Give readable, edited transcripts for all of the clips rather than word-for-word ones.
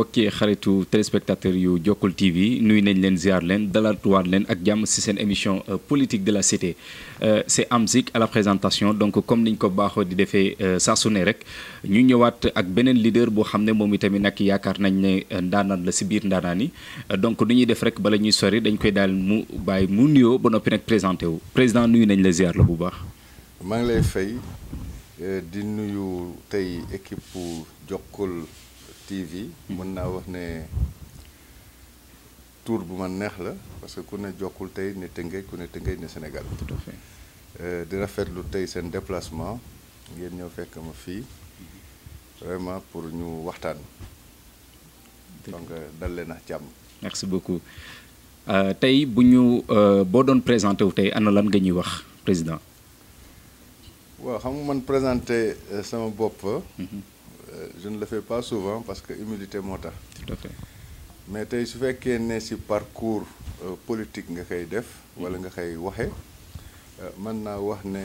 mbokki xaritu téléspectateurs yu Jokkul TV nuyu nañ leen ziar leen dalatuwaat leen ak jàmm ci seen émission politique de la cité c'est Amzik à la présentation donc comme niñ ko baaxoo di defee saa su ne rek ñu ñëwaat ak beneen leader boo xam ne moom itamit nag yaakaar nañ ne ndaanaan la ci biir ndaanaan yi donc du ñuy def rek bala ñuy sori dañ koy daal mu bàyyi mu nuyoo ba noppi nag présenté wu président nuyu nañ la ziar la bu baax. maa ngi lay fay di nuyu tey équipe Jokkul TV mën naa wax ne tour bu ma neex la parce que ku ne Jokkul tey ne Tëngéej ku ne Tëngéej ne Sénégal. Tout à fait. di rafetlu tey seen déplacement ngeen ñëw fekk ma fii vraiment pour ñu waxtaan. donc dal leen ak jàmm. merci beaucoup tey bu ñu boo doon présenté wu tey ana lan nga ñuy wax président. waaw xam nga man présenté sama bopp. je ne le fais pas souvent parce que humilité moo tax. Tout à fait. mais tey su fekkee ne ci parcours politique nga koy def walla nga koy waxe mën naa wax ne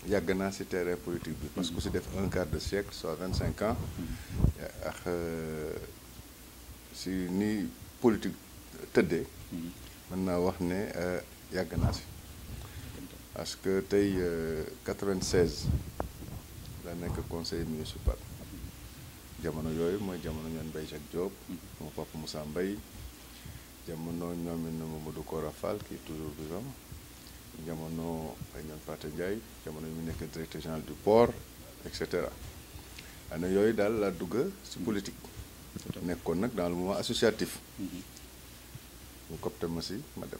yàgg naa ci terrain politique bi parce que ku ci def un quart de siècle soit 25 ans ak ci ni politique tëddee mën naa wax ne yàgg naa ci parce que tey 96 la nekk conseil municipal jamono yooyu mooy jamono ñoon Mbaye Jacques Diop sama papa Moussa Mbaye jamono ñoomin Mamadou Kora Fall qui est toujours vivant jamono ay ñoon Pathé Ndiaye jamono mu nekk directeur général du port et cetera ana yooyu daal laa dugg ci politique nekkoon nag dans le mouvement associatif mu copte ma ci ma dem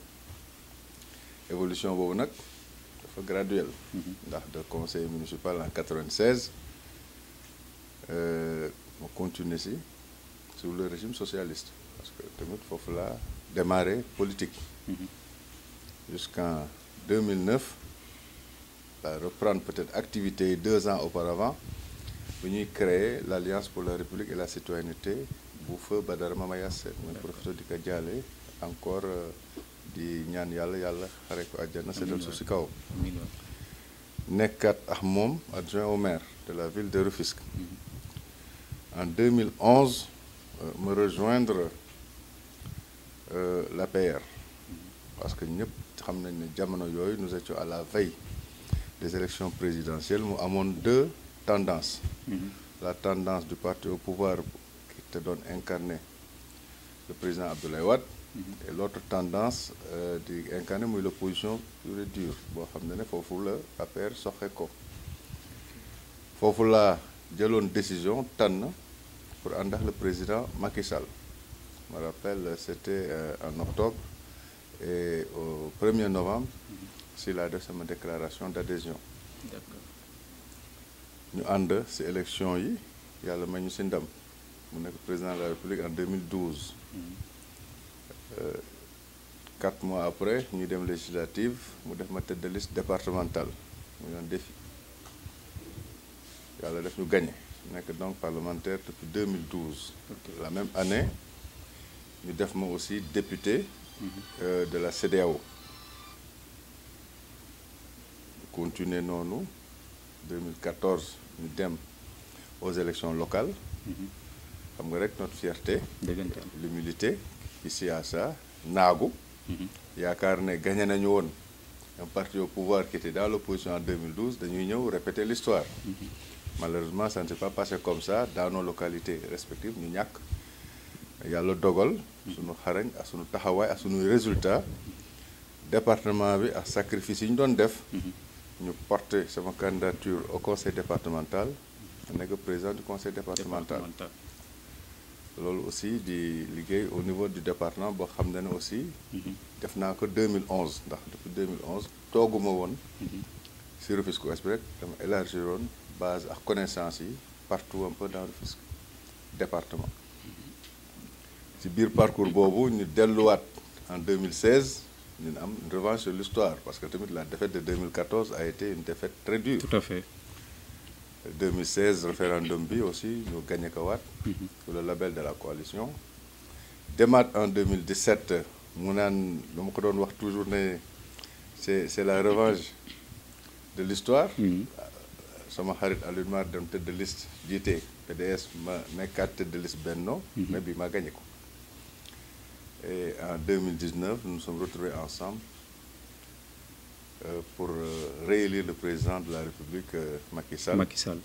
évolution boobu nag dafa graduel ndax de conseil municipal en 96 ma continuer ci sous le régime socialiste parce que tamit foofu laa démarré politique jusqu'en 2009 la reprendre peut-être activité 2 ans auparavant bu ñuy créer l'Alliance pour la République et la Citoyenneté bu feu Badara Mamaya Sène mooy professeur di ko jaale encore di ñaan yàlla xare ko àjjana seetal suuf ci kaw nekkat ak moom adjoint au maire de la ville de Rufisque en 2011 me rejoindre l'APR parce que ñëpp xam nañ ne jamono yooyu nous étions à la veille des élections présidentielles mu amoon 2 tendances la tendance du parti au pouvoir qui te doon incarner le président Abdoulaye Wade et l'autre tendance di incarner muy l'opposition pure et dure boo xam ne foofu la APR soxe ko foofu la jëloon décision tànn pour ànd ak le président Macky Sall je me rappelle c'était en octobre et au 1er novembre si laa def sama déclaration d'adhésion ñu ànd ci élection yi yàlla may ñu ci ndam mu nekk président de la République en 2012 4 mois après ñu dem législative mu def ma tête de liste départementale mu doon défi yàlla def ñu gagné nekk donc parlementaire depuis 2012 la même année ñu def ma aussi député de la CEDEAO continuer noonu 2014 ñu dem aux élections locales xam nga rek notre fierté l'humilité ici à ça naagu yaakaar ne gagné nañu woon un parti au pouvoir qui était dans l'opposition en 2012 dañuy ñëw répéter l'histoire malheureusement ça ne s'est pas passé comme ça dans nos localités respectives ñu ñàkk yàlla dogal suñu xarañ ak suñu taxawaay ak suñuy résultat département bi ak sacrifice yi ñu doon def ñu porter sama candidature au conseil départemental nekk président du conseil départemental loolu aussi di liggéey au niveau du département boo xam ne aussi def naa ko 2011 ndax depuis 2011 tooguma woon si Rufisque Ouest bi rek dama élargir woon base ak connaissance yi partout un peu dans Rufisque département ci biir parcours boobu ñu delluwaat en 2016 ñu am une revanche sur l'histoire parce que tamit la défaite de 2014 a été une défaite très dure. Tout à fait. 2016 référendum bi aussi ñu gagné ko waat sous le label de la coalition demaat en 2017 mu naan lu ma ko doon wax toujours ne c'est la revanche de l'histoire sama xarit Alioune Mar dem tête de liste jiite PDS ma nekkaat tête de liste Benno mais bi ma gagné ko. Et en 2019 nous nous sommes retrouvés ensemble pour réélire le président de la République Macky Sall. Macky Sall.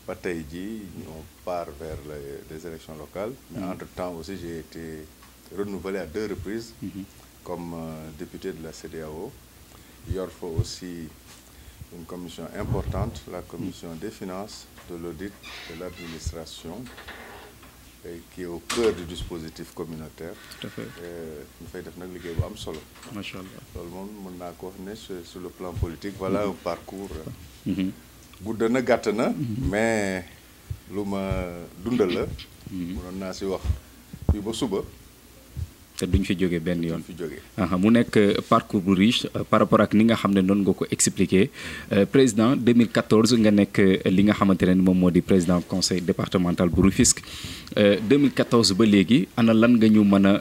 Ba tey jii on part vers les élections locales. Mais entre-temps aussi j'ai été renouvelé à 2 reprises comme député de la CEDEAO. yor fa aussi une commission importante, la commission des finances, de l'audit, de l'administration, qui est au cœur du dispositif communautaire. Tout à fait. ñu fay def nag liggéey bu am solo. Macha Allah. loolu moom mën naa ko wax ne sur le plan politique voilà un parcours. gudd na gàtt na. mais lu ma dundal la. mënoon naa si wax fii ba suba. te duñ fi jógee benn yoon. fi jógee. mu nekk parcours bu riche par rapport ak ni nga xam ne noonu nga ko expliqué président 2014 nga nekk li nga xamante ne moom moo di président conseil départemental bu Rufisque 2014 ba léegi ana lan nga ñu mën a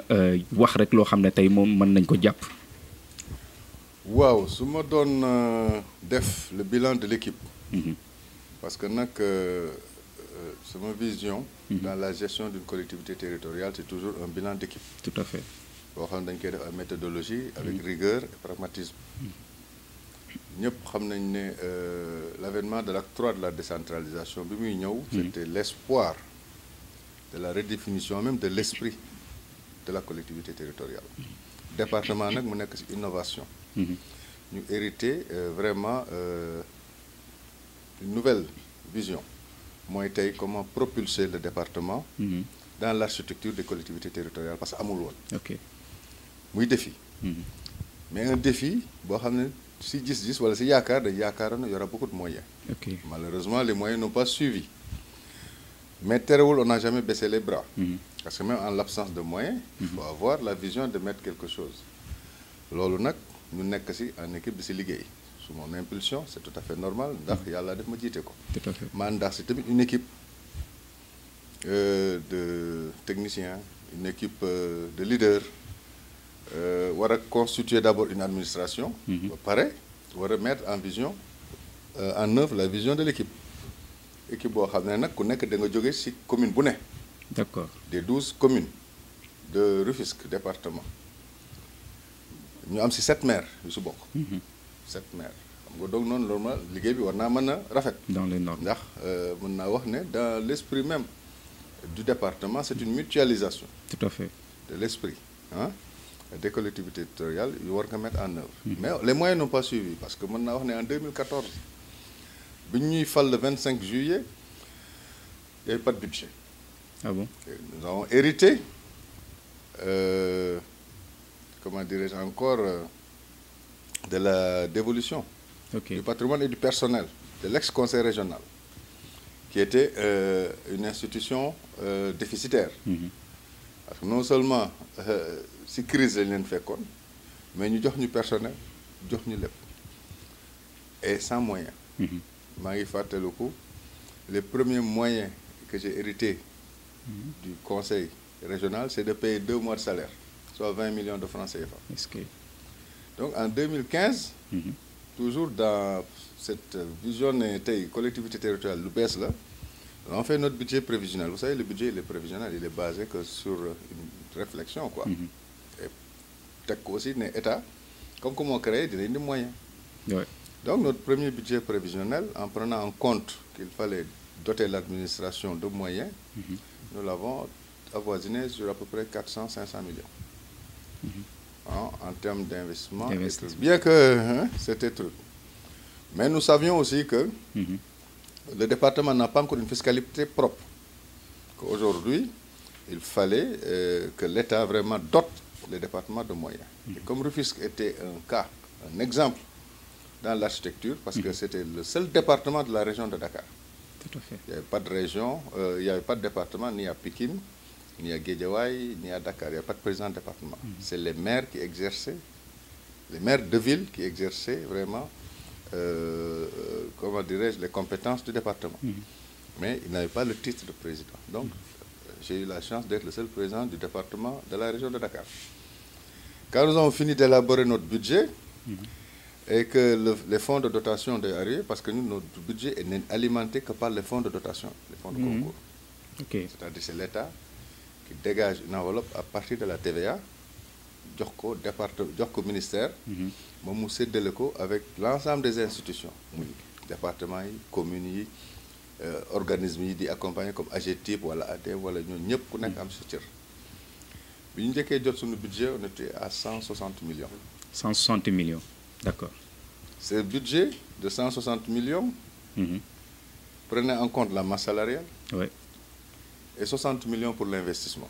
wax rek loo xam ne tey moom mën nañ ko jàpp. waaw su ma doon def le bilan de l'équipe. parce que nag sama vision. dans la gestion d'une collectivité territoriale c'est toujours un bilan d'équipe. Tout à fait. boo xam ne dañ koy def ak méthodologie avec rigueur et pragmatisme. ñëpp xam nañ ne l'avènement de l'acte 3 de la décentralisation bi muy ñëw. c'était l'espoir de la redéfinition même de l'esprit de la collectivité territoriale. département nag mu nekk ci innovation. ñu hérité vraiment une nouvelle vision. mooy tey comment propulser le département dans l'architecture des collectivités territoriales parce que amul woon. ok muy défi. mais un défi boo xam ne si gis-gis wala si yaakaar dañ yaakaaroon ne y aura beaucoup de moyens. ok malheureusement les moyens n'ont pas suivi mais terewul on n'a jamais baissé les bras. parce que même en l'absence de moyens. il faut avoir la vision de mettre quelque chose. loolu nag ñu nekk si en équipe di si liggéey. sous mon impulsion c'est tout à fait normal ndax yàlla def ma jiite ko. tout à fait man ndax c'est tamit une équipe de techniciens une équipe de leaders war a constituer d'abord une administration. ba pare war a mettre en vision en œuvre la vision de l'équipe. équipe boo xam ne nag ku nekk da nga jóge ci commune bu ne. d'accord des 12 communes de Rufisque département ñu am ci 7 maires yu ci bokk. 7 maires xam nga donc noonu loolu ma liggéey bi war naa mën a rafet. dans les normes ndax mën naa wax ne dans l'esprit même du département c'est une mutualisation. tout à fait de l'esprit des collectivités territoriales yu war nga mettre en œuvre. mais les moyens n'ont pas suivi parce que mën naa wax ne en 2014 bi ñuy fal le 25 juillet il y avait pas de budget. ah bon Et nous avons hérité comment dirais-je encore. de la dévolution du patrimoine et du personnel de l'ex-conseil régional qui était une institution déficitaire. parce que non seulement ci crise lañ leen fekkoon mais ñu jox ñu personnel jox ñu lépp et sans moyens. maa ngi fàttaliku les premiers moyens que j'ai hérités du conseil régional c'est de payer 2 mois de salaire soit 20 millions de francs CFA. est-ce que donc en 2015 toujours dans cette vision ne tey collectivité territoriale lu bees la on fait notre budget prévisionnel vous savez le budget il est prévisionnel il est basé que sur une réflexion quoi. et teg ko aussi ne état comme moo créé dina indi moyen. donc notre premier budget prévisionnel en prenant en compte qu'il fallait doter l'administration de moyens. nous l'avons avoisiné sur à peu près 400-500 millions. En termes d'investissement. Bien que c'était truc. Mais nous savions aussi que le département n'a pas encore une fiscalité propre. Qu'aujourd'hui, il fallait que l'État vraiment dote les départements de moyens. Et comme Rufisque était un exemple dans l'architecture, parce que c'était le seul département de la région de Dakar. Tout à fait. Il n'y avait pas de région, il n'y avait pas de département ni à Pikine, ni à Guédiawaye, ni à Dakar. Il n'y avait pas de président de département. C'est les maires qui exerçaient, les maires de ville qui exerçaient vraiment, comment dirais-je, les compétences du département. Mais ils n'avaient pas le titre de président. Donc, j'ai eu la chance d'être le seul président du département de la région de Dakar. Quand nous avons fini d'élaborer notre budget, et que les fonds de dotation doivent arriver parce que nous, notre budget n'est alimenté que par les fonds de dotation, les fonds de concours. Okay. C'est-à-dire c'est l'État qui dégage une enveloppe à partir de la TVA, jox ko ministère, moom mu séddale ko avec l'ensemble des institutions, muy département yi, communes yi, organismes yi di accompagner comme AGETIP wala ADEV wala ñoom ñëpp ku nekk am sa cër. Bi ñu njëkkee jot suñu budget, on était à 160 millions. 160 millions, d'accord. Ce budget de 160 millions prenait en compte la masse salariale. Oui. Et 60 millions pour l'investissement.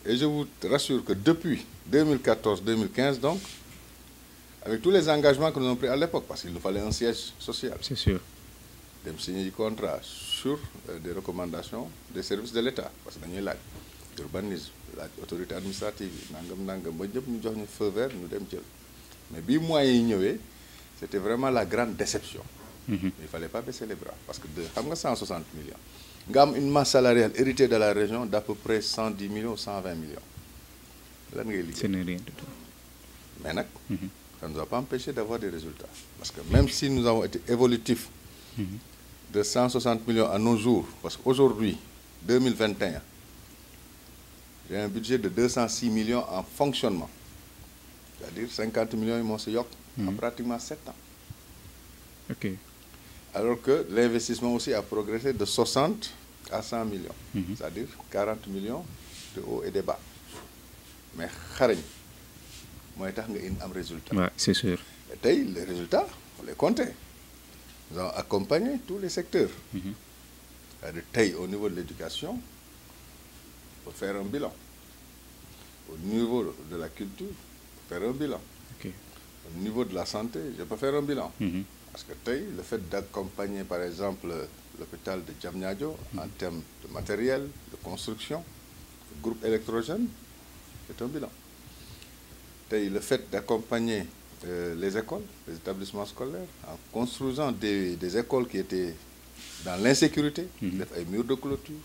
Et je vous rassure que depuis 2014-2015, donc, avec tous les engagements que nous avons pris à l'époque, parce qu'il nous fallait un siège social. C'est sûr. Dem signer du contrat sur des recommandations des services de l'État, parce que dañuy laaj urbanisme, laaj autorité administrative, nangam ba ñëpp ñu jox ñu feu vert ñu dem jël. Mais bii moyens yi ñëwee, c'était vraiment la grande déception. Il ne fallait pas baisser les bras parce que xam nga 160 millions nga am une masse salariale héritée de la région d'à peu près 110 millions 120 millions lan ngay liggéey. Ce n'est rien du tout. Mais nag ça ne nous a pas empêché d'avoir des résultats parce que même si nous avons été évolutifs de 160 millions à nos jours, parce qu'aujourd'hui 2021 j'ai un budget de 206 millions en fonctionnement, c'est-à-dire 50 millions yi moo si yokk en pratiquement 7 ans. Ok. Alors que l'investissement aussi a progressé de 60 à 100 millions. C'est-à-dire 40 millions de haut et de bas. Mais xarañ mooy tax nga indi am résultat. Ouais, c'est sûr. Et tey les résultats, il faut les compter. Nous avons accompagné tous les secteurs. C'est-à-dire tey au niveau de l'éducation, pour faire un bilan. Au niveau de la culture, pour faire un bilan. Ok. Au niveau de la santé, je peux faire un bilan. Parce que le fait d'accompagner par exemple l'hôpital de Diamniadio en termes de matériel, de construction, de groupe électrogène, c'est un bilan. Le fait d'accompagner les écoles, les établissements scolaires, en construisant des écoles qui étaient dans l'insécurité, des murs de clôture.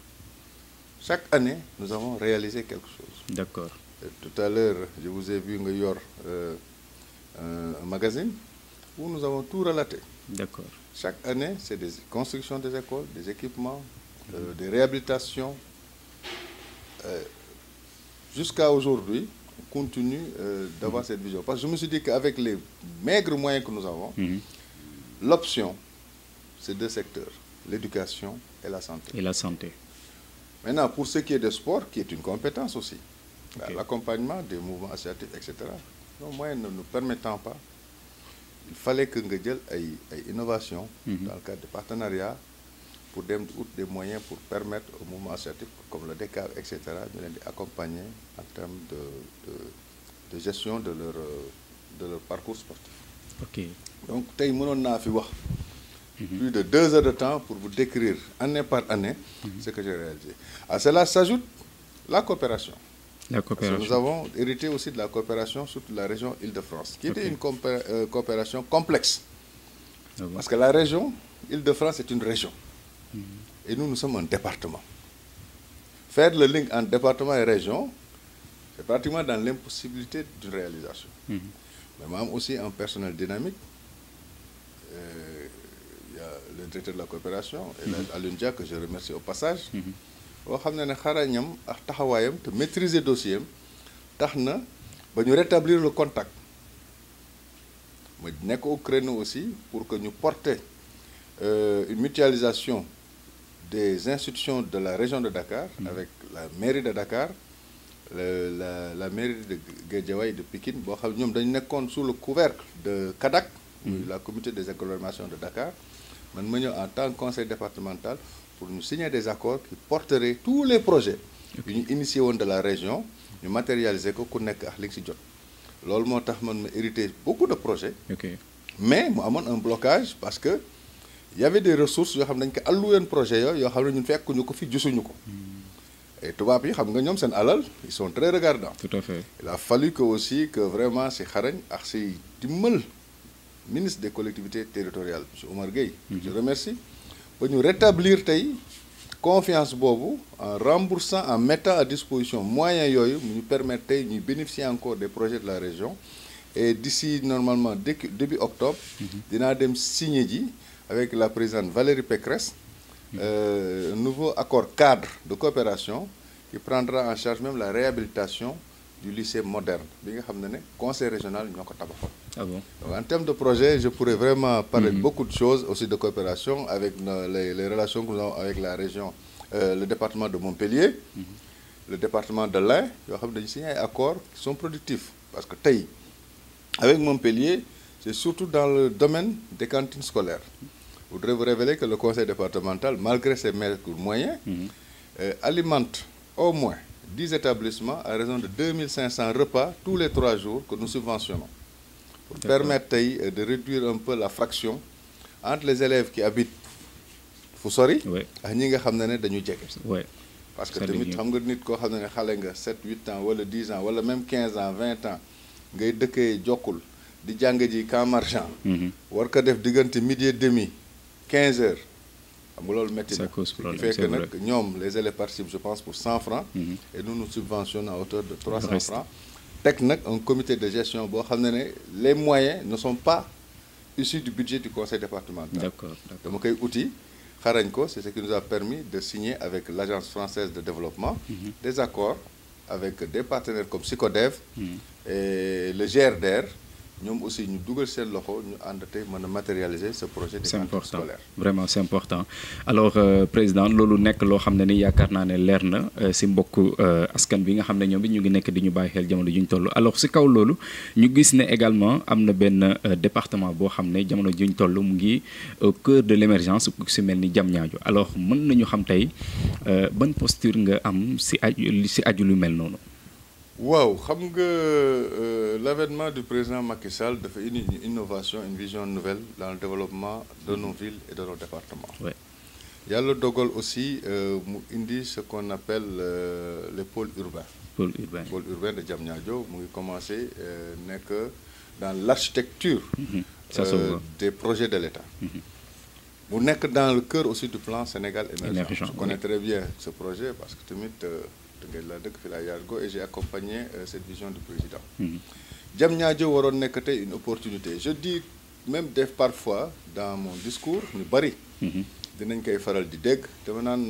Chaque année, nous avons réalisé quelque chose. D'accord. Tout à l'heure, je vous ai vu un magazine où nous avons tout relaté. D'accord. Chaque année, c'est des constructions des écoles, des équipements, des réhabilitations. Jusqu'à aujourd'hui, on continue d'avoir cette vision. Parce que je me suis dit qu'avec les maigres moyens que nous avons, l'option, c'est deux secteurs, l'éducation et la santé. Et la santé. Maintenant, pour ce qui est de sport, qui est une compétence aussi, Okay. L'accompagnement des mouvements associatifs, etc., nos moyens ne nous permettant pas, il fallait que nous ayons une innovation dans le cadre de partenariat pour des moyens pour permettre aux mouvements associatifs comme le DECAV, etc., de les accompagner en termes de gestion de leur parcours sportif. Ok. Donc, plus de 2 heures de temps pour vous décrire année par année ce que j'ai réalisé. À cela s'ajoute la coopération. La coopération. Parce que nous avons hérité aussi de la coopération sur la région Île-de-France, qui était une coopération complexe. Parce que la région Île-de-France est une région. Et nous sommes un département. Faire le link entre département et région, c'est pratiquement dans l'impossibilité d'une réalisation. Mais même aussi un personnel dynamique. Il y a le directeur de la coopération, Alioune Dia, que je remercie au passage. boo xam ne xarañam ak taxawaayam te maîtriser dossier am tax na ba ñu rétablir le contact ma nekk au créneau aussi pour que ñu porter une mutualisation des institutions de la région de Dakar avec la mairie de Dakar la mairie de Guédiawaye de Pikine boo xam ne ñoom dañu nekkoon sous le couvercle de CADAC la communauté des agglomérations de Dakar man ma ñëw en tant que conseil départemental pour nous signer des accords qui porteraient tous les projets yu ñu initié woon de la région ñu matérialiser ko ku nekk ak li nga si jot loolu moo tax man ma hérité beaucoup de projets mais mu amoon un blocage parce que y avait des ressources yoo xam ne dañ ko alloué projet yoo xam ne ñun fekkuñu ko fi gisuñu ko et tubaab yi xam nga ñoom seen alal ils sont très regardants. Tout à fait. Il a fallu que aussi que vraiment si xarañ ak si dimbal ministre des collectivités territoriales monsieur Oumar Gueye je remercie ba ñu rétablir tey confiance boobu en remboursant en mettant à disposition moyens yooyu mu ñu permettre tey ñuy bénéficier encore des projets de la région et d'ici normalement début octobre dinaa dem signer ji avec la présidente Valérie Pécresse un nouveau accord cadre de coopération qui prendra en charge même la réhabilitation du lycée moderne bi nga xam ne conseil régional ñoo ko tabaxoon. Ah bon? Donc, en termes de projet, je pourrais vraiment parler de beaucoup de choses aussi de coopération avec les relations que nous avons avec la région, le département de Montpellier, le département de l'Ain, yoo xam ne dañu signé ay accords qui sont productifs parce que tey avec Montpellier c'est surtout dans le domaine des cantines scolaires. Je voudrais vous révéler que le conseil départemental, malgré ses moyens, alimente au moins 10 établissements à raison de 2500 repas tous les 3 jours que nous subventionnons pour permettre de réduire un peu la fraction entre les élèves qui habitent fu sori ak ñi nga xam ne dañu jege. Parce que tamit xam nga nit koo xam ne xale nga 7 8 ans wala 10 ans wala même 15 ans 20 ans ngay dëkkee Jokkul di jàng ji Camp Marchand war ko def diggante midi et demi 15 heures xam nga loolu métti na. Ce qui fait que nag ñoom les élèves participent je pense pour 100 francs et nous nous subventionnons à hauteur de 300 francs. teg nag un comité de gestion boo xam ne les moyens ne sont pas issus du budget du conseil départemental. D'accord. dama koy outil xarañ ko c'est ce qui nous a permis de signer avec l'agence française de développement des accords avec des partenaires comme Psychodev et le GRDR. ñoom aussi ñu dugal seen loxo ñu ànd tey mën a matérialiser ce projet de cantine scolaire. Vraiment c'est important alors président loolu nekk loo xam ne ni yaakaar naa ne leer na si mbokk askan bi nga xam ne ñoom bi ñu ngi nekk di ñu bàyyi xel jamono ju ñu toll alors si kaw loolu ñu gis ne également am na benn département boo xam ne jamono ju ñu toll mu ngi au cœur de l'émergence si mel ni Diamniadio alors mën nañu xam tey ban posture nga am si aju lu mel noonu. waaw xam nga l'avènement du président Macky Sall dafa indi une innovation une vision nouvelle dans le développement de nos villes et de nos départements. yàlla dogal aussi mu indi ce qu'on appelle les pôles urbains. Pôle urbain de Diamniadio mu ngi commencé nekk dans l'architecture des projets de l'État. mu nekk dans le cœur aussi du plan Sénégal émergent. Je connais très bien ce projet parce que tamit et j'ai accompagné cette vision du président. Diamniadio waroon nekk tey une opportunité je dis même parfois dans mon discours ñu bari dinañ koy faral di dégg dama naan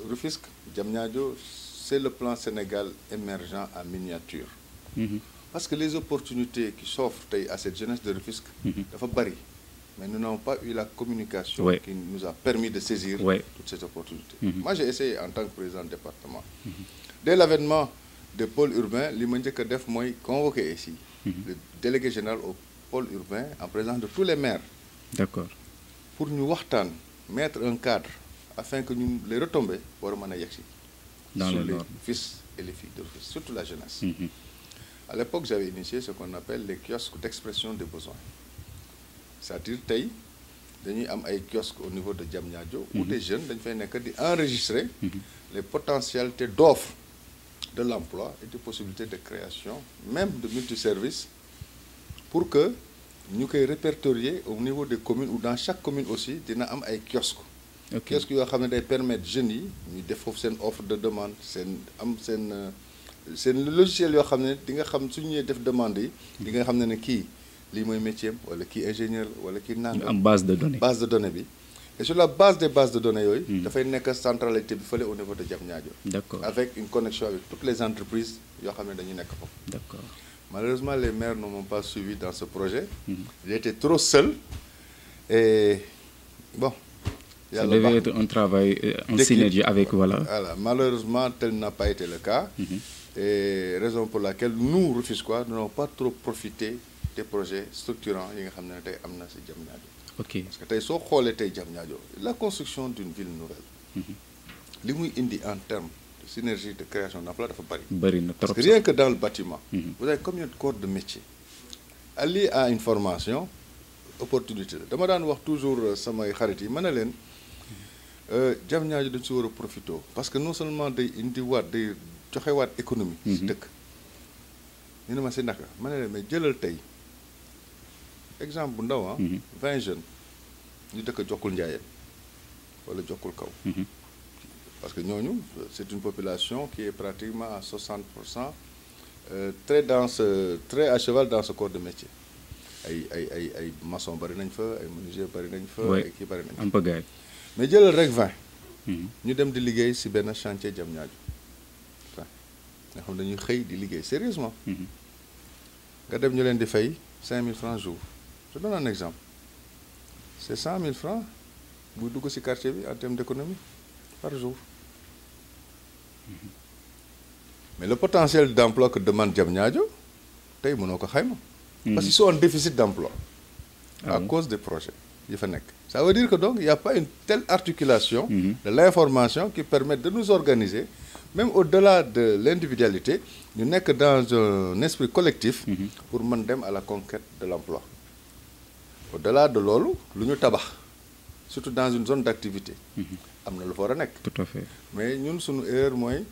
Rufisque Diamniadio c'est le plan Sénégal émergent en miniature. Parce que les opportunités qui s'offrent tey à cette jeunesse de Rufisque dafa bari mais nous n'avons pas eu la communication qui nous a permis de saisir toutes ces opportunités. Moi j'ai essayé en tant que président de département. Dès l'avènement des pôles urbains li ma njëkk a def mooy convoquer ici le délégué général au pôle urbain en présence de tous les maires. D'accord. Pour ñu waxtaan mettre un cadre afin que ñu les retombées war a mën a yegsi sur les fils et les filles de Rufisque, surtout la jeunesse. À l'époque j'avais initié ce qu'on appelle les kiosques d'expression des besoins. C'est-à-dire tey dañuy am ay kiosques au niveau de Diamniadio où des jeunes dañu fay nekk di enregistrer les potentialités d'offres de l'emploi et des possibilités de création même de multiservices pour que ñu koy répertorier au niveau des communes ou dans chaque commune aussi dina am ay kiosques. Kiosques yoo xam ne day permettre jeunes yi ñu def foofu seen offre de demande seen logiciel yoo xam ne di nga xam su ñuy def demande yi di nga xam ne kii lii mooy métier wala kii ingénieur wala kii nangam. am base de données bi et sur la base des bases de données yooyu. dafay nekk centralité bi fële au niveau de Diamniadio. D'accord. Avec une connexion avec toutes les entreprises yoo xam ne dañuy nekk foofu. D'accord. Malheureusement les maires ne m'ont pas suivi dans ce projet. J'ai été trop seul et bon. Ça devait être un travail en synergie avec voilà. Malheureusement tel n'a pas été le cas. Et raison pour laquelle nous Rufisquois nous n'avons pas trop profité des projets structurants yi nga xam ne tey am na ci Diamniadio. Ok. Parce que tey soo xoolee tey Diamniadio la construction d'une ville nouvelle. li muy indi en termes de synergie de création d'emploi dafa bari na trop. Parce que rien que dans le bâtiment. Vous avez combien de corps de métier. Allié à une formation opportunité la dama daan wax toujours samay xarit yi mën na leen Diamniadio dañ ci war a profité parce que non seulement day indiwaat day joxewaat économie. ci dëkk ñu ne ma ci naka mën na leen mais jëlal tey. exemple bu ndaw 20 jeunes ñu dëkk Jokkul Njaayeen wala Jokkul Kaw parce que ñooñu c'est une population qui est pratiquement à 60% très à cheval dans ce corps de métier. ay maçon bari nañ fa ay menuisier bari nañ fa. ay kii bari nañ fa un peu gars. mais jëlal rek 20. ñu dem di liggéey ci benn chantier Diamniadio nga xam dañuy xëy di liggéey sérieusement. nga dem ñu leen di fay 5000 francs jour. je donne un exemple c'est 100 000 francs buy dugg ci quartier bi en termes d'économie par jour. mais le potentiel d'emploi que demande Diamniadio tey mënoo ko xayma. parce qu'ils sont en déficit d'emploi. à cause des projets yi fa nekk. ça veut dire que donc il n'y a pas une telle articulation. de l'information qui permet de nous organiser même au-delà de l'individualité ñu nekk dans un esprit collectif. pour mën dem à la conquête de l'emploi. au-delà de loolu lu ñu tabax surtout dans une zone d'activité. am na lu fa war a nekk. tout à fait mais ñun suñu erreur mooy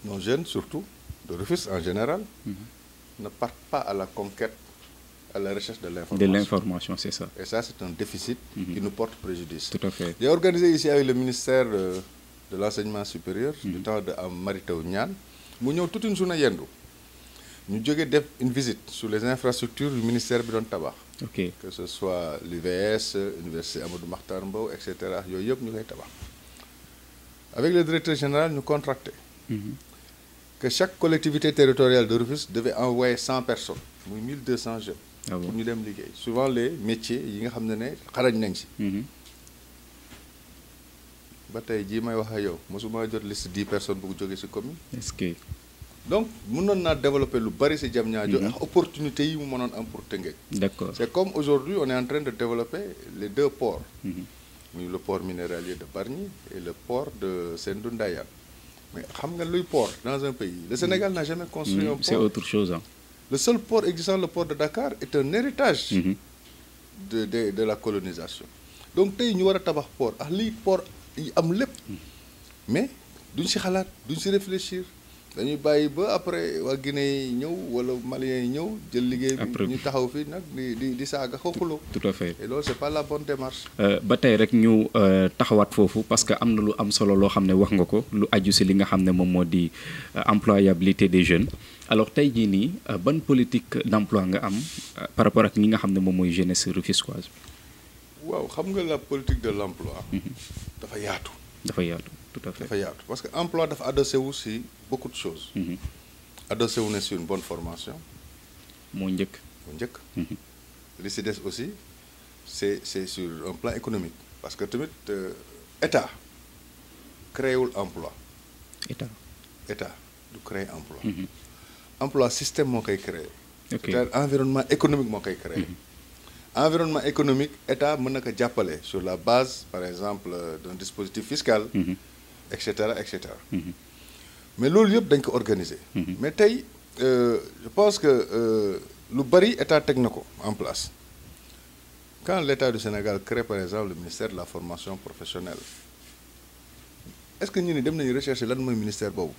nos jeunes surtout de Rufisque en général. ne partent pas à la conquête, à la recherche de l'information. De l'information, c'est ça. Et ça, c'est un déficit qui nous porte préjudice. Tout à fait. J'ai organisé ici avec le ministère de l'enseignement supérieur, du temps de Mary Teuw Niane, mu ñëw toute une journée yendu. ñu jógee def une visite sur les infrastructures du ministère bi doon tabax. Ok. Que ce soit l'UVS, Université Amadou Mahtar Mbow, et cetera yooyu yëpp ñu koy tabax. Avec le directeur général ñu contracté. Que chaque collectivité territoriale de Rufisque devait envoyer 100 personnes muy 1200 jeunes. Ah bon? Pour ñu dem liggéey souvent les métiers yi nga xam ne xarañ nañ ci. ba tey jii may wax ak yow mosuma jot liste 10 personnes bu jógee ci commune. Est-ce que. donc mënoon naa développer lu bari ci Diamniadio ak opportunités yi mu mënoon am pour Tëngéej. D'accord. C'est comme aujourd'hui on est en train de développer les deux ports. muy le port minéralier de Bargny et le port de Sendou Ndayane. mais xam nga luy port dans un pays le Sénégal n'a jamais construit un port. C'est autre chose. Le seul port existant, le port de Dakar, est un héritage de la colonisation. Donc tey ñu war a tabax port ak lii port yi am lépp mais duñ ci xalaat duñ ci réfléchir dañuy bàyyi ba après waa Guinée yi ñëw wala Maliens yi ñëw jël liggéey bi ñu taxaw fii nag di saaga xooxuloo. Tout à fait. et loolu c'est pas la bonne démarche. ba tey rek ñu taxawaat foofu parce que am na lu am solo loo xam ne wax nga ko lu aju ci li nga xam ne moom moo di employabilité des jeunes. alors tey jii nii ban politique d'emploi nga am par rapport ak ñi nga xam ne moom mooy jeunesse rufisquoise. waaw xam nga la politique de l'emploi. dafa yaatu. dafa yaatu tout à fait. dafa yaatu parce que emploi dafa adossé wu ci beaucoup de choses. adossé wu na sur une bonne formation. moo njëkk. moo njëkk. li ci des aussi c'est sur un plan économique parce que tamit état créewul emploi. état du créer emploi. emploi système moo koy créer. c'est-à-dire environnement économique moo koy créer. environnement économique état mën na ko jàppale sur la base par exemple d'un dispositif fiscal. et cetera et cetera. mais loolu yëpp dañ ko organiser. mais tey je pense que lu bari état teg na ko en place quand l'état du Sénégal crée par exemple le ministère de la formation professionnelle est-ce que ñu ni dem nañu rechercher lan mooy ministère boobu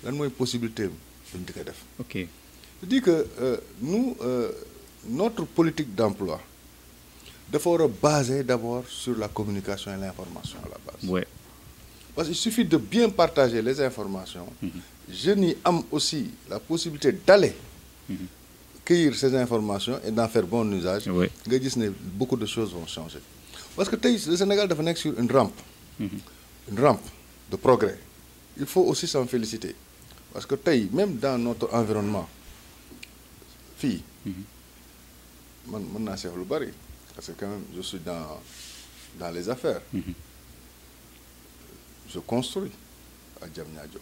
lan mooy possibilité duñ di ko def. ok je dis que nous notre politique d'emploi dafa war a baser d'abord sur la communication et l'information à la base. Ouais. Parce qu'il suffit de bien partager les informations. Jeunes yi am aussi la possibilité d'aller cueillir ces informations et d'en faire bon usage. nga gis ne beaucoup de choses vont changer. parce que tey le Sénégal dafa nekk sur une rampe. une rampe de progrès. il faut aussi s'en féliciter parce que tey même dans notre environnement fii. man mën naa seex lu bari parce que quand même je suis dans les affaires. Je construis à Diamniadio.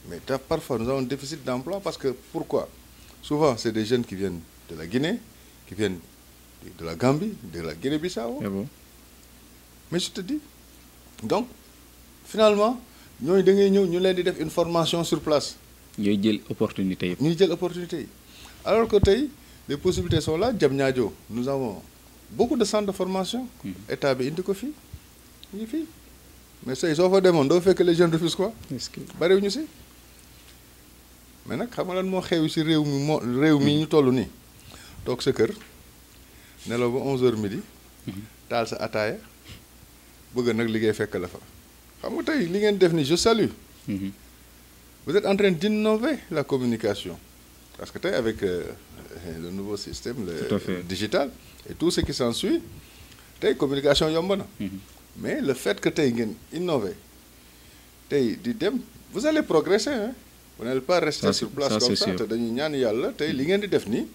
Mais parfois nous avons un déficit d'emploi parce que pourquoi? Souvent c'est des jeunes qui viennent de la Guinée, qui viennent de la Gambie, de la Guinée-Bissau. Bon. Mais je te dis donc finalement ñooñu da ngay ñëw ñu leen di def une formation sur place. ñooy jël opportunité yi. ñuy jël opportunité yi alors que tey les possibilités sont là Diamniadio nous avons beaucoup de centres de formation. état bi indi ko fii ñu fii. mais sooy soo fa demoon doo fekk les jeunes refusent quoi. est-ce que bariwuñu si. mais nag xam nga lan moo xew si réew mi ñu toll nii toog sa kër nelaw ba 11h midi. taal sa ataaya bëgg nag liggéey fekk la fa. xam nga tey li ngeen def ni je salue. vous êtes en train d'innover la communication. Parce que avec le nouveau système le digital et tout ce qui s'ensuit, communication yomb na. Mais le fait que ngeen innover, vous allez progresser, hein. Vous n'allez pas rester sur place comme ça. te dañuy ñaan yàlla li ngeen di def nii.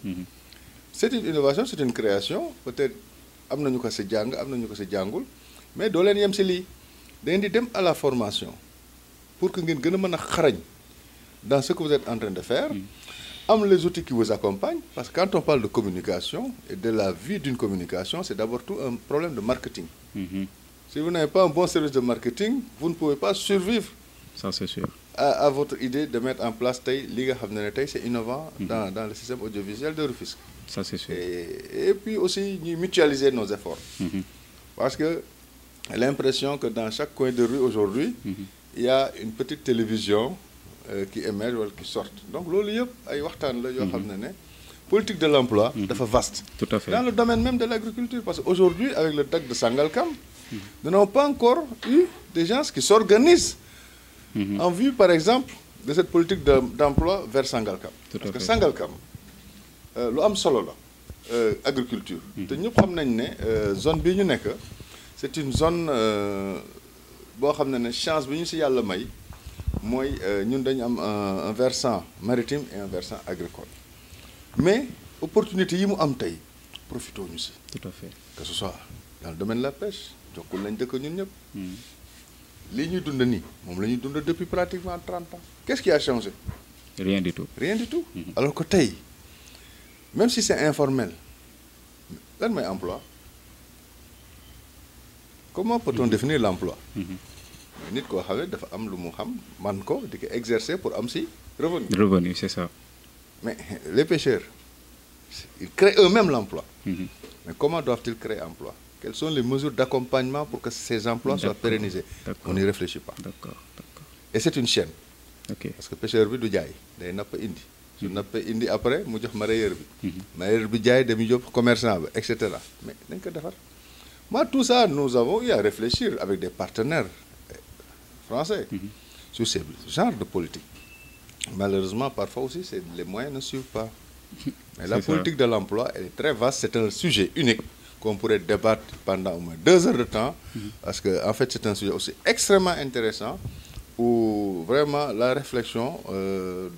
C'est une innovation, c'est une création. Peut-être am nañu ko si jàng am nañu ko si jàngul mais doo leen yem si lii da ngeen di dem à la formation pour que ngeen gën a mën a xarañ dans ce que vous êtes en train de faire. Am les outils qui vous accompagnent, parce que quand on parle de communication et de la vie d'une communication, c'est d'abord tout un problème de marketing. Si vous n'avez pas un bon service de marketing, vous ne pouvez pas survivre. Ça, c'est sûr. À votre idée de mettre en place li nga xam ne tey c'est innovant dans le système audiovisuel de Rufisque. Ça, c'est sûr. Et puis aussi, ñuy mutualiser nos efforts. Parce que l'impression que dans chaque coin de rue aujourd'hui, il y a une petite télévision qui émergent wala qui sortent. Donc loolu yëpp ay waxtaan la yoo xam ne politique de l'emploi dafa vaste. Tout à fait. Dans le domaine même de l'agriculture, parce qu'aujourd'hui avec le DAC de Sangalkam, nous n'avons pas encore eu des gens qui s'organisent en vue par exemple de cette politique d'emploi vers Sangalkam. Parce que Sangalkam lu am solo la agriculture. te ñëpp xam nañ ne zone bii ñu nekk c'est une zone boo xam ne chance bi ñu si yàlla may. Mooy ñun dañu am un versant maritime et un versant agricole mais opportunité yi mu am tey profité ñu si. Tout à fait. Que ce soit dans le domaine de la pêche jokkul lañ dëkk ñun ñëpp. lii ñuy dund nii moom la ñuy dund depuis pratiquement 30 ans. Qu'est-ce qui a changé? Rien du tout. Rien du tout. Alors que tey même si c'est informel lan mooy emploi? Comment peut-on définir l'emploi? Nit koo xam ne dafa am lu mu xam man ko di ko exercer pour am si revenu. Revenu, c'est ça. Mais les pêcheurs, ils créent eux-mêmes l'emploi. Mais comment doivent-ils créer emploi? Quelles sont les mesures d'accompagnement pour que ces emplois soient pérennisés? On n'y réfléchit pas. D'accord. Et c'est une chaîne. Okay. Parce que pêcheur bi du jaay day napp indi. su nappee indi après mu jox mareyeur bi. Mareyeur bi jaay dem jox commerçant ba et cetera. Mais dañ ko defar. Moi tout ça nous avons eu à réfléchir avec des partenaires français sur ce genre de politique. Malheureusement, parfois aussi, les moyens ne suivent pas. Mais la politique de l'emploi, elle est très vaste. C'est un sujet unique qu'on pourrait débattre pendant au moins 2 heures de temps. Parce que, en fait, c'est un sujet aussi extrêmement intéressant où vraiment la réflexion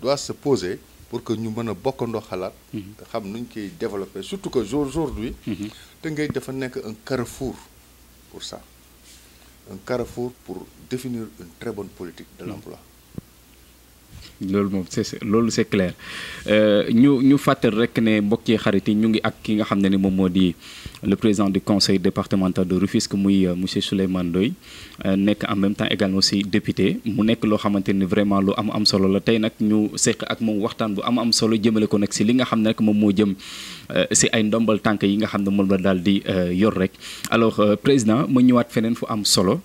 doit se poser pour que nous puissions bokkandoo xalaat. xam nuñ koy développer. Surtout que aujourd'hui, Tëngéej dafa nekk un carrefour pour ça. Un carrefour pour définir une très bonne politique de l'emploi. loolu c'est clair ñu fàttali rek ne mbokk yi xarit yi ñu ngi ak ki nga xam ne moom moo di le président du conseil départemental de Rufisque muy monsieur Souleymane Ndoye nekk en même temps également aussi député mu nekk loo xamante ni vraiment lu am solo la tey nag ñu seq ak moom waxtaan bu am solo jëmale ko nag si li nga xam ne rek moom moo jëm si ay ndombal tànk yi nga xam ne moom la daal di yor rek alors président ma ñëwaat feneen fu am solo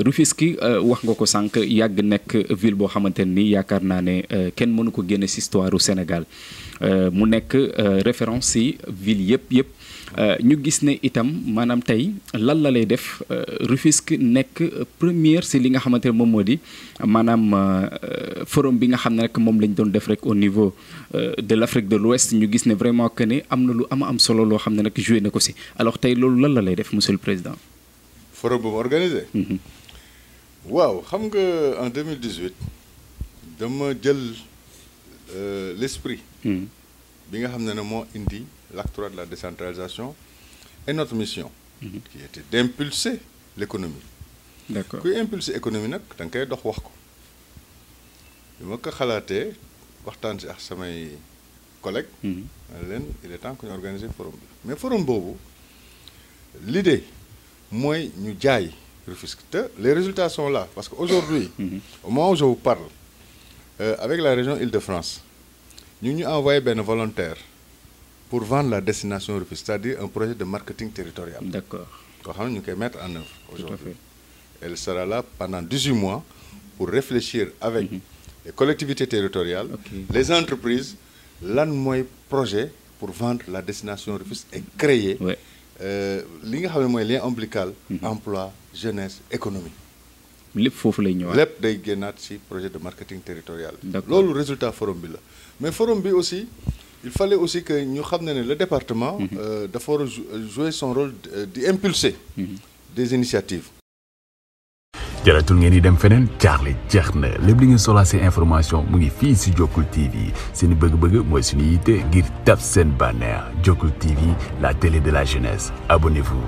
Rufisque wax nga ko sànq yàgg nekk ville boo xamante ni yaakaar naa ne kenn mënu ko génne si histoire u Sénégal mu nekk référence si ville yëpp ñu gis ne itam maanaam tey lan la lay def Rufisque nekk première si li nga xamante ne moom moo di maanaam forum bi nga xam ne rek moom lañ doon def rek au niveau de l'Afrique de l'Ouest ñu gis ne vraiment que ne am na lu am solo loo xam ne rek joué na ko si alors tey loolu lan la lay def monsieur le président. Forum bu mu organisé. waaw xam nga en 2018 dama jël l'esprit. bi nga xam ne moo indi l'acte 3 de la décentralisation et notre mission. qui était d'impulser l'économie. D'accord. kuy impulser économie nag da nga koy dox wax ko. bi ma ko xalaatee waxtaan si ak samay collègues. leen il est temps que ñu organiser forum bi mais forum boobu l'idée mooy ñu jaay Rufisque te les résultats sont là parce que aujourd'hui au moment où je vous parle avec la région Île-de-France ñu envoyé benn volontaire pour vendre la destination Rufisque, c'est-à-dire un projet de marketing territorial. D'accord. Qu'on va mettre en œuvre aujourd'hui. Elle sera là pendant 18 mois pour réfléchir avec les collectivités territoriales, les entreprises, l'an projet pour vendre la destination Rufisque et créer li nga xam ne mooy lien ombilical emploi jeunesse économie lépp foofu lay ñëwaat. lépp day génnaat ci projet de marketing territorial. loolu résultat forum bi la mais forum bi aussi il fallait aussi que ñu xam ne le département. dafa war a jouer son rôle di impulser. des initiatives. jaratul ngeen di dem feneen Charlie jeex na lépp li ngeen soxlaa seen information mu ngi fii si Jokkul TV seen bëgg-bëgg mooy suñu yitte ngir tab seen bànneex Jokkul TV la télé de la jeunesse abonnez-vous.